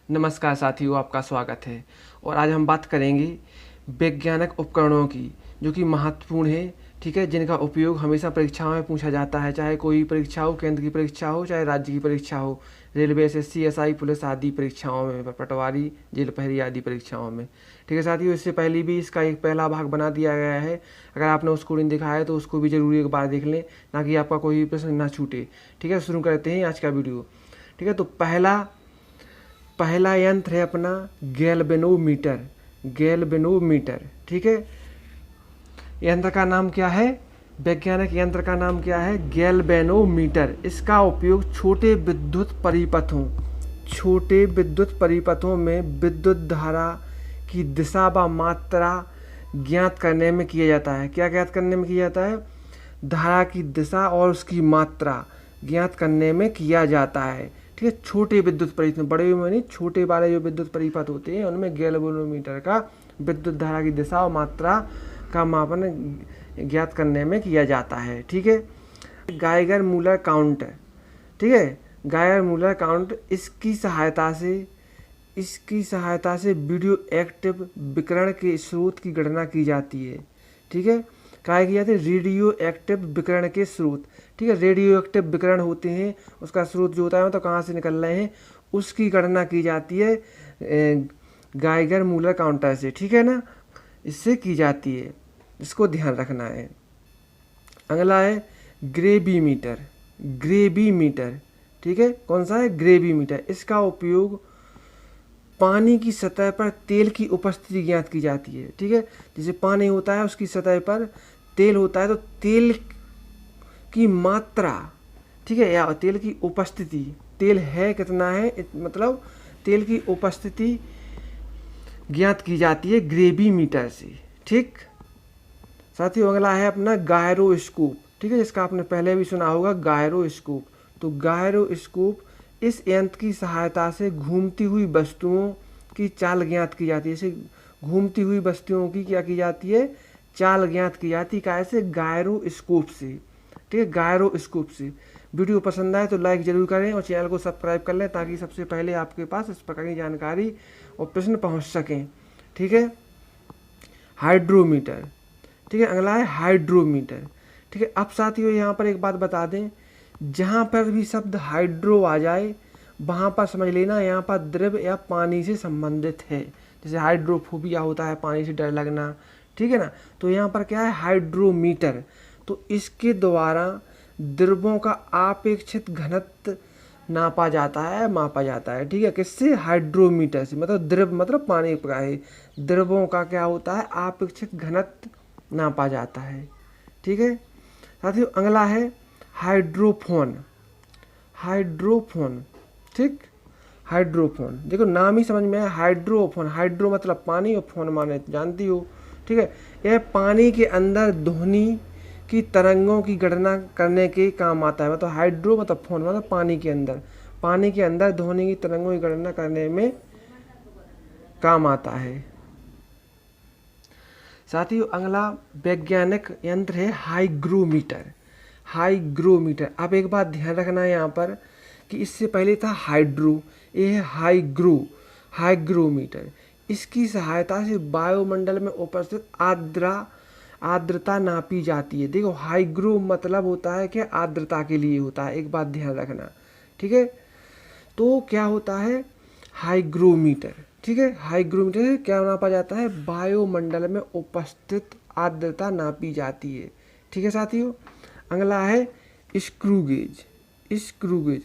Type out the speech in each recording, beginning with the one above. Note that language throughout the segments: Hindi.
नमस्कार साथियों, आपका स्वागत है। और आज हम बात करेंगे वैज्ञानिक उपकरणों की, जो कि महत्वपूर्ण है, ठीक है, जिनका उपयोग हमेशा परीक्षाओं में पूछा जाता है। चाहे कोई परीक्षा हो, केंद्र की परीक्षा हो, चाहे राज्य की परीक्षा हो, रेलवे, एसएससी, एसआई, पुलिस आदि परीक्षाओं में, पटवारी, जेल प्रहरी आदि परीक्षाओं में। ठीक है साथियों, इससे पहले भी इसका एक पहला भाग बना दिया गया है। अगर आपने उसको नहीं देखा है तो उसको भी जरूर एक बार देख लें, ताकि आपका कोई प्रश्न ना छूटे। ठीक है, शुरू करते हैं आज का वीडियो। ठीक है, तो पहला यंत्र है अपना गैल्वेनोमीटर। गैल्वेनोमीटर, ठीक है। यंत्र का नाम क्या है? वैज्ञानिक यंत्र का नाम क्या है? गैल्वेनोमीटर। इसका उपयोग छोटे विद्युत परिपथों में विद्युत धारा की दिशा व मात्रा ज्ञात करने में किया जाता है। क्या ज्ञात करने में किया जाता है? धारा की दिशा और उसकी मात्रा ज्ञात करने में किया जाता है। ठीक है, छोटे विद्युत परिपथ में, बड़े में नहीं, छोटे वाले जो विद्युत परिपथ होते हैं उनमें गैल्वेनोमीटर का विद्युत धारा की दिशा और मात्रा का मापन ज्ञात करने में किया जाता है। ठीक है, गाइगर मूलर काउंट, ठीक है, गाइगर मूलर काउंट, इसकी सहायता से वीडियो एक्टिव विकिरण के स्रोत की गणना की जाती है। ठीक है, क्या की जाती है? रेडियो एक्टिव विकिरण के स्रोत। ठीक है, रेडियो एक्टिव विकिरण होते हैं, उसका स्रोत जो होता है मतलब कहाँ से निकल रहे हैं, उसकी गणना की जाती है गाइगर मूलर काउंटर से। ठीक है ना, इससे की जाती है, इसको ध्यान रखना है। अगला है ग्रेविमीटर। ग्रेविमीटर, ठीक है, कौन सा है? ग्रेविमीटर। इसका उपयोग पानी की सतह पर तेल की उपस्थिति ज्ञात की जाती है। ठीक है, जैसे पानी होता है उसकी सतह पर तेल होता है, तो तेल की मात्रा, ठीक है, या तेल की उपस्थिति, तेल है कितना है, मतलब तेल की उपस्थिति ज्ञात की जाती है ग्रेविमीटर से। ठीक साथियों, अगला है अपना गायरोस्कोप। ठीक है, जिसका आपने पहले भी सुना होगा, गायरोस्कोप। तो गायरोस्कोप इस यंत्र की सहायता से घूमती हुई वस्तुओं की चाल ज्ञात की जाती है। जैसे घूमती हुई वस्तुओं की क्या की जाती है? चाल ज्ञात की जाती है। कैसे? गायरोस्कोप से। ठीक है, गायरोस्कोप से। वीडियो पसंद आए तो लाइक जरूर करें और चैनल को सब्सक्राइब कर लें, ताकि सबसे पहले आपके पास इस प्रकार की जानकारी और प्रश्न पहुंच सकें। ठीक है, हाइड्रोमीटर। ठीक है, अगला है हाइड्रोमीटर। ठीक है, अब साथियों यहाँ पर एक बात बता दें, जहाँ पर भी शब्द हाइड्रो आ जाए वहाँ पर समझ लेना यहाँ पर द्रव या पानी से संबंधित है। जैसे हाइड्रोफोबिया होता है, पानी से डर लगना, ठीक है ना, तो यहाँ पर क्या है? हाइड्रोमीटर। तो इसके द्वारा द्रवों का आपेक्षिक घनत्व नापा जाता है। ठीक है, किससे? हाइड्रोमीटर से। मतलब द्रव मतलब पानी का है, द्रवों का क्या होता है? आपेक्षिक घनत्व नापा जाता है। ठीक है साथियों, अगला है हाइड्रोफोन। हाइड्रोफोन, ठीक, हाइड्रोफोन, देखो नाम ही समझ में है, हाइड्रोफोन। हाइड्रो मतलब पानी और फोन माने जानती हो। ठीक है, यह पानी के अंदर ध्वनि की तरंगों की गणना करने के काम आता है। मतलब हाइड्रो मतलब फोन मतलब पानी के अंदर ध्वनि की तरंगों की गणना करने में काम आता है। साथियों, अगला वैज्ञानिक यंत्र है हाइग्रोमीटर। हाइग्रोमीटर। अब एक बात ध्यान रखना है यहाँ पर कि इससे पहले था हाइड्रो, ये है हाइग्रोमीटर। इसकी सहायता से वायुमंडल में उपस्थित आर्द्रता नापी जाती है। देखो, हाइग्रो मतलब होता है कि आर्द्रता के लिए होता है, एक बात ध्यान रखना। ठीक है, तो क्या होता है? हाइग्रोमीटर। ठीक है, हाइग्रोमीटर से क्या नापा जाता है? वायुमंडल में उपस्थित आर्द्रता नापी जाती है। ठीक है साथियों, अगला है स्क्रू गेज। स्क्रू गेज,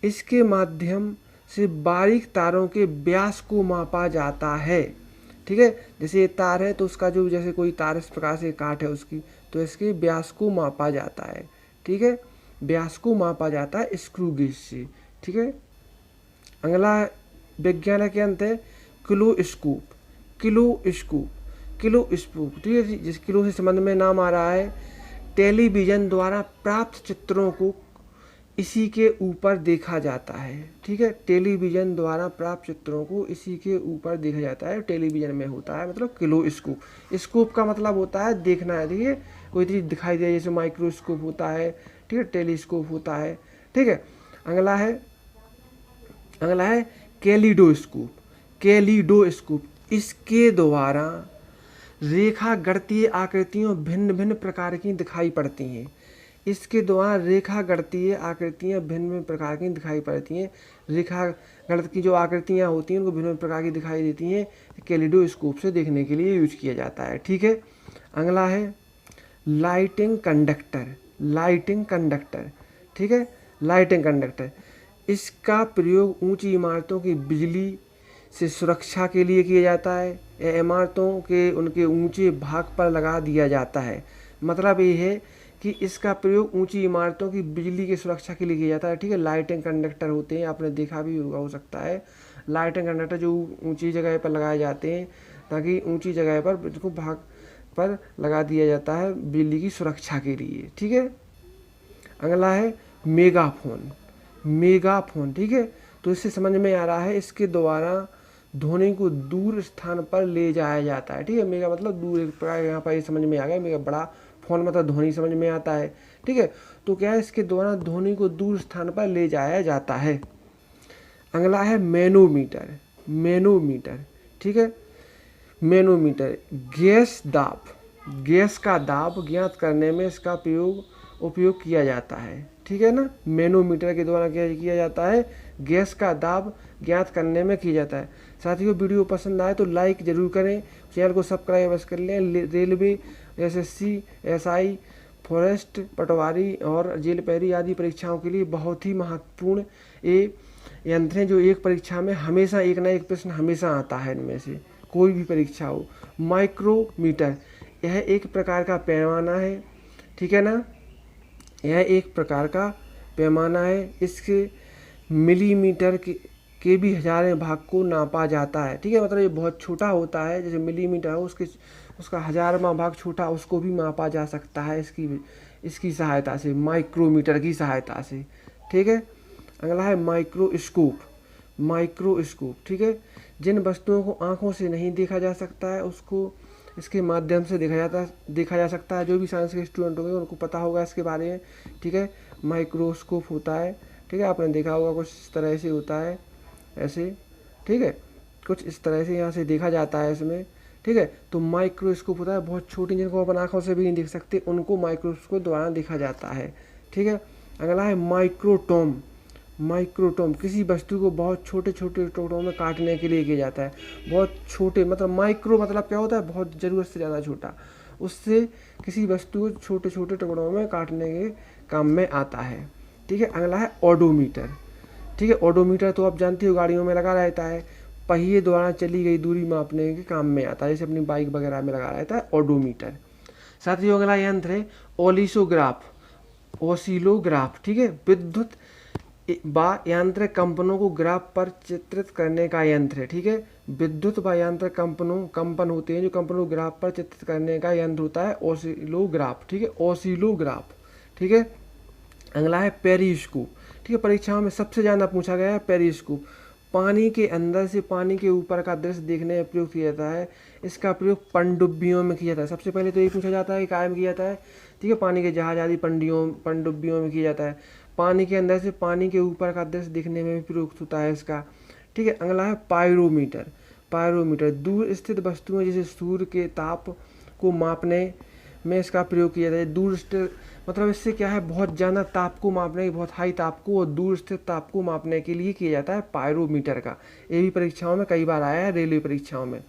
इसके माध्यम से बारीक तारों के व्यास को मापा जाता है। ठीक है, जैसे ये तार है तो उसका जो, जैसे कोई तार इस प्रकार से काट है उसकी, तो इसके व्यास को मापा जाता है। ठीक है, व्यास को मापा जाता है स्क्रू गेज से। ठीक है, अगला वैज्ञानिक यंत्र है किलोस्कोप। किलोस्कोप, ठीक है, जिस किलो से संबंध में नाम आ रहा है, टेलीविजन द्वारा प्राप्त चित्रों को इसी के ऊपर देखा जाता है। ठीक है, टेलीविजन द्वारा प्राप्त चित्रों को इसी के ऊपर देखा जाता है, टेलीविजन में होता है, मतलब किलोस्कोप। स्कोप का मतलब होता है देखना है। देखिए, कोई चीज़ दिखाई दे, जैसे माइक्रोस्कोप होता है, ठीक है, टेलीस्कोप होता है। ठीक है, अगला है कैलिडोस्कोप, कैलिडोस्कोप इसके द्वारा रेखा गणितीय आकृतियों भिन्न भिन्न प्रकार की दिखाई पड़ती हैं। इसके द्वारा रेखा गणितीय आकृतियाँ भिन्न भिन्न प्रकार की दिखाई पड़ती हैं। रेखा गणित की जो आकृतियाँ होती हैं उनको भिन्न भिन्न प्रकार की दिखाई देती हैं। कैलिडोस्कोप से देखने के लिए यूज किया जाता है। ठीक है, अगला है लाइटिंग कंडक्टर, लाइटिंग कंडक्टर। ठीक है, लाइटिंग कंडक्टर इसका प्रयोग ऊंची इमारतों की बिजली से सुरक्षा के लिए किया जाता है या इमारतों के उनके ऊंचे भाग पर लगा दिया जाता है। मतलब ये है कि इसका प्रयोग ऊंची इमारतों की बिजली की सुरक्षा के लिए किया जाता है। ठीक है, लाइटिंग कंडक्टर होते हैं, आपने देखा भी होगा हो सकता है। लाइटिंग कंडक्टर जो ऊंची जगह पर लगाए जाते हैं ताकि ऊंची जगह पर इसको भाग पर लगा दिया जाता है बिजली की सुरक्षा के लिए। ठीक है, अगला है मेगाफोन, मेगाफोन। ठीक है, तो इससे समझ में आ रहा है इसके द्वारा ध्वनि को दूर स्थान पर ले जाया जाता है। ठीक है, मेगा मतलब दूर, एक प्रकार यहाँ पर ये समझ में आ गया। मेगा बड़ा, फोन मतलब ध्वनि समझ में आता है। ठीक है, तो क्या है इसके द्वारा ध्वनि को दूर स्थान पर ले जाया जाता है। अगला है मैनोमीटर, मैनोमीटर। ठीक है, मैनोमीटर गैस दाब, गैस का दाब ज्ञात करने में इसका उपयोग किया जाता है। ठीक है ना, मैनोमीटर के द्वारा क्या किया जाता है, गैस का दाब ज्ञात करने में किया जाता है। साथियों, वीडियो पसंद आए तो लाइक जरूर करें, चैनल को सब्सक्राइब कर लें। रेलवे, एसएससी, एसआई, फॉरेस्ट, पटवारी और जेल पैरी आदि परीक्षाओं के लिए बहुत ही महत्वपूर्ण ये यंत्र हैं जो एक परीक्षा में हमेशा एक ना एक प्रश्न हमेशा आता है इनमें से, कोई भी परीक्षा हो। माइक्रोमीटर यह एक प्रकार का पैमाना है। ठीक है ना, यह एक प्रकार का पैमाना है। इसके मिलीमीटर के भी हजारें भाग को नापा जाता है। ठीक है, मतलब ये बहुत छोटा होता है, जैसे मिलीमीटर हो उसका हजारवां भाग छोटा, उसको भी मापा जा सकता है इसकी सहायता से, माइक्रोमीटर की सहायता से। ठीक है, अगला है माइक्रोस्कोप, माइक्रोस्कोप। ठीक है, जिन वस्तुओं को आंखों से नहीं देखा जा सकता है उसको इसके माध्यम से देखा जा सकता है। जो भी साइंस के स्टूडेंट होंगे उनको पता होगा इसके बारे में। ठीक है, माइक्रोस्कोप होता है। ठीक है, आपने देखा होगा कुछ इस तरह से होता है, ऐसे। ठीक है, कुछ इस तरह से यहाँ से देखा जाता है इसमें। ठीक है, तो माइक्रोस्कोप होता है बहुत छोटी, जिनको अपन आँखों से भी नहीं देख सकते उनको माइक्रोस्कोप द्वारा देखा जाता है। ठीक है, अगला है माइक्रोटोम, माइक्रोटोम किसी वस्तु को बहुत छोटे छोटे टुकड़ों में काटने के लिए किया जाता है। बहुत छोटे मतलब माइक्रो मतलब क्या होता है, बहुत ज़रूरत से ज़्यादा छोटा, उससे किसी वस्तु को छोटे छोटे टुकड़ों में काटने के काम में आता है। ठीक है, अगला है ओडोमीटर। ठीक है, ओडोमीटर तो आप जानते हो गाड़ियों में लगा रहता है, पहिए द्वारा चली गई दूरी मापने के काम में आता है, जैसे अपनी बाइक वगैरह में लगा रहता है ओडोमीटर। साथियों, अगला यंत्र है ओलिसोग्राफ, ओसिलोग्राफ। ठीक है, विद्युत यांत्रिक कंपनों को ग्राफ पर चित्रित करने का यंत्र है। ठीक है, विद्युत व यांत्रिक कंपन होते हैं जो कंपनों को ग्राफ पर चित्रित करने का यंत्र होता है ओसिलोग्राफ। ठीक है, ओसिलोग्राफ। ठीक है, अगला है पेरिस्कोप। ठीक है, परीक्षाओं में सबसे ज़्यादा पूछा गया है पेरिस्कोप। पानी के अंदर से पानी के ऊपर का दृश्य देखने में प्रयोग किया जाता है। इसका प्रयोग पनडुब्बियों में किया जाता है। सबसे पहले तो ये पूछा जाता है कि कायम किया जाता है। ठीक है, पानी के जहाज आदि पनडुब्बियों में किया जाता है। पानी के अंदर से पानी के ऊपर का दृश्य दिखने में भी प्रयुक्त होता है इसका। ठीक है, अगला है पायरोमीटर, पायरोमीटर दूर स्थित वस्तुएं जैसे सूर्य के ताप को मापने में इसका प्रयोग किया जाता है। दूर स्थित मतलब इससे क्या है, बहुत ज़्यादा ताप को मापने, बहुत हाई ताप को और दूर स्थित ताप को मापने के लिए किया जाता है पायरोमीटर का। ये भी परीक्षाओं में कई बार आया है, रेलवे परीक्षाओं में।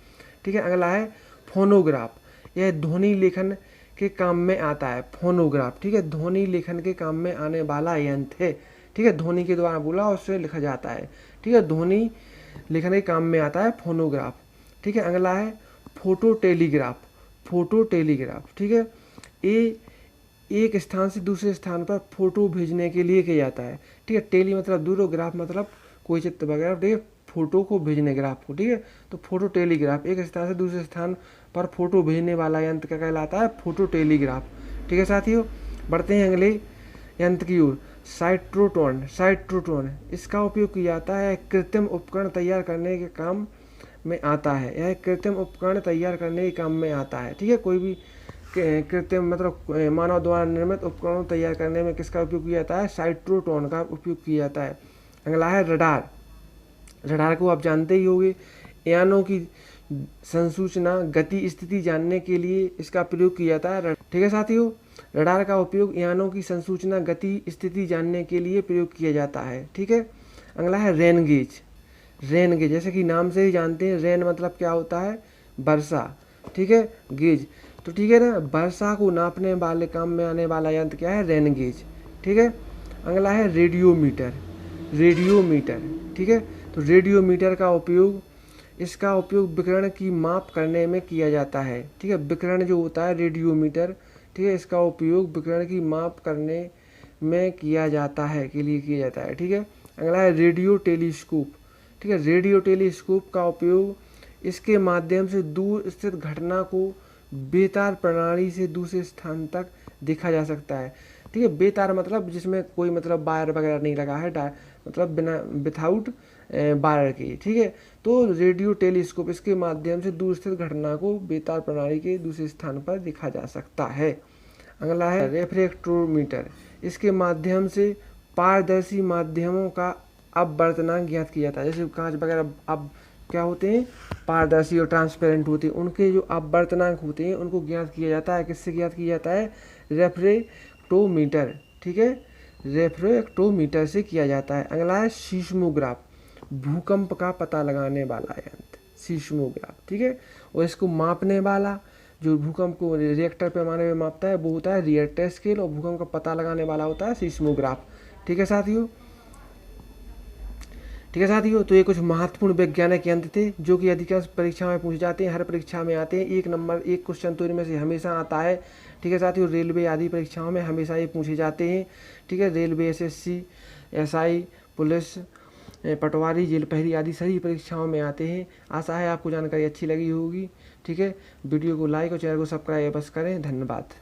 ठीक है, अगला है फोनोग्राफ, यह ध्वनि लेखन के काम में आता है। फोनोग्राफ, ठीक है, ध्वनि लेखन के काम में आने वाला यंत्र है। ठीक है, ध्वनि के द्वारा बोला और उससे लिखा जाता है। ठीक है, ध्वनि लेखन के काम में आता है फोनोग्राफ। ठीक है, अगला है फोटो टेलीग्राफ, फोटो टेलीग्राफ। ठीक है, ये एक स्थान से दूसरे स्थान पर फोटो भेजने के लिए किया जाता है। ठीक है, टेली मतलब दूर और ग्राफ मतलब कोई चित्र वगैरह, ठीक है, फोटो को भेजने ग्राफ को। ठीक है, तो फोटो टेलीग्राफ एक स्थान से दूसरे स्थान पर फोटो भेजने वाला यंत्र क्या कहलाता है, फोटो टेलीग्राफ। ठीक है साथियों, बढ़ते हैं अगले यंत्र की ओर। साइट्रोट्रॉन, साइट्रोट्रॉन इसका उपयोग किया जाता है कृत्रिम उपकरण तैयार करने के काम में आता है। यह कृत्रिम उपकरण तैयार करने के काम में आता है। ठीक है, कोई भी कृत्रिम मतलब मानव द्वारा निर्मित उपकरणों तैयार करने में किसका उपयोग किया जाता है, साइट्रोट्रॉन का उपयोग किया जाता है। अगला है रडार, रडार को आप जानते ही होंगे, यानों की संसूचना गति स्थिति जानने के लिए इसका प्रयोग किया जाता है। ठीक है साथियों, रडार का उपयोग यानों की संसूचना गति स्थिति जानने के लिए प्रयोग किया जाता है। ठीक है, अगला है रेन गेज। रेन गेज जैसे कि नाम से ही जानते हैं, रेन मतलब क्या होता है, वर्षा। ठीक है, गेज तो ठीक है ना, वर्षा को नापने वाले काम में आने वाला यंत्र क्या है, रेन गेज। ठीक है, अगला है रेडियोमीटर। रेडियोमीटर, ठीक है, तो रेडियोमीटर का उपयोग, इसका उपयोग विकिरण की माप करने में किया जाता है। ठीक है, विकिरण जो होता है रेडियोमीटर, ठीक है, इसका उपयोग विकिरण की माप करने में किया जाता है, के लिए किया जाता है। ठीक है, अगला है रेडियो टेलीस्कोप। ठीक है, रेडियो टेलीस्कोप का उपयोग इसके माध्यम से दूर स्थित घटना को बेतार प्रणाली से दूसरे स्थान तक देखा जा सकता है। ठीक है, बेतार मतलब जिसमें कोई मतलब वायर वगैरह नहीं लगा है, मतलब बिना विथआउट वायर के। ठीक है, तो रेडियो टेलीस्कोप इसके माध्यम से दूर स्थित घटना को बेतार प्रणाली के दूसरे स्थान पर देखा जा सकता है। अगला है रेफ्रेक्टोमीटर। इसके माध्यम से पारदर्शी माध्यमों का अपवर्तनांक ज्ञात किया जाता है। जैसे कांच वगैरह अब क्या होते हैं, पारदर्शी और ट्रांसपेरेंट होते हैं, उनके जो अपवर्तनांक होते हैं उनको ज्ञात किया जाता है। किससे ज्ञात किया जाता है, रेफ्रेक्टोमीटर। ठीक है, रेफ्रेक्टोमीटर से किया जाता है। अगला है सीस्मोग्राफ, भूकंप का पता लगाने वाला यंत्र, सीस्मोग्राफ। ठीक है, और इसको मापने वाला जो भूकंप को रिएक्टर पैमाने में मापता है वो होता है रिएक्टर स्केल, और भूकंप का पता लगाने वाला होता है सीस्मोग्राफ। ठीक है साथियों, ठीक है साथियों, तो ये कुछ महत्वपूर्ण वैज्ञानिक यंत्र थे जो कि अधिकांश परीक्षा में पूछे जाते हैं, हर परीक्षा में आते हैं। एक क्वेश्चन तो इनमें से हमेशा आता है। ठीक है साथियों, रेलवे आदि परीक्षाओं में हमेशा ये पूछे जाते हैं। ठीक है, रेलवे, SSC, SI, पुलिस, पटवारी, जेल प्रहरी आदि सभी परीक्षाओं में आते हैं। आशा है आपको जानकारी अच्छी लगी होगी। ठीक है, वीडियो को लाइक और चैनल को सब्सक्राइब बस करें। धन्यवाद।